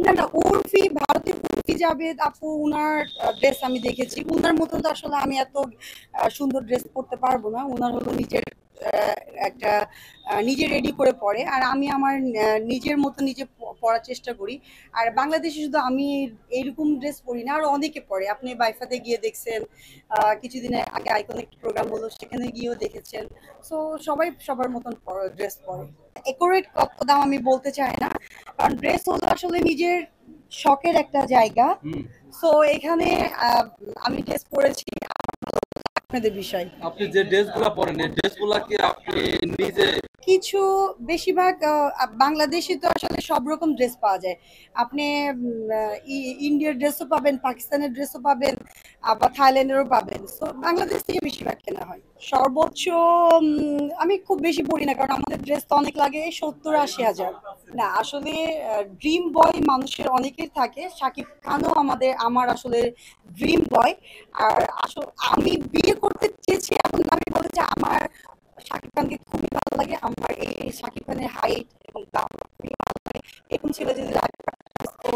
না না, উর্ফি, ভারতীয় উর্ফি জাভেদ আপু, উনার ড্রেস আমি দেখেছি। উনার মতো তো আসলে আমি এত সুন্দর ড্রেস পরতে পারবো না। উনার হলো নিজের আহ, একটা নিজে রেডি করে পরে, আর আমি আমার নিজের মতো নিজে পরার চেষ্টা করি। আর বাংলাদেশে শুধু আমি এইরকম ড্রেস পরি না, আর অনেকে পরে। আপনি বাইফাতে গিয়ে দেখছেন, কিছুদিন আগে আইকনিক প্রোগ্রাম হলো, সেখানে গিয়েও দেখেছেন। সো সবাই সবার মতন ড্রেস পরে। একুরেট কত দাম আমি বলতে চাই না, কারণ ড্রেস হলো আসলে নিজের শখের একটা জায়গা। সো এখানে আহ, আমি ড্রেস পরেছি আপনাদের বিষয়। আপনি যে ড্রেসগুলা পরেন এই ড্রেসগুলা কি আপনি নিজে কিছু, বেশিরভাগ বাংলাদেশে তো আসলে সব রকম ড্রেস পাওয়া যায়। আপনি ইন্ডিয়ার ড্রেসও পাবেন, পাকিস্তানের ড্রেসও পাবেন, আবার থাইল্যান্ডেরও পাবেন। তো বাংলাদেশ থেকে বেশিরভাগ কেনা হয়। সর্বোচ্চ আমি খুব বেশি পড়ি না, কারণ আমাদের ড্রেস তো অনেক লাগে, 70-80 হাজার। না আসলে ড্রিম বয় মানুষের অনেকের থাকে। শাকিব খানও আমার আসলে ড্রিম বয়। আর আসলে আমি বিয়ে করতে চেয়েছি, এখন আমি বলেছি আমার শাকিব খানকে খুবই ভালো লাগে। আমার এই শাকিব খানের হাইট এবং দাম খুবই ভালো লাগে। এরকম ছেলে যদি লাগে, তো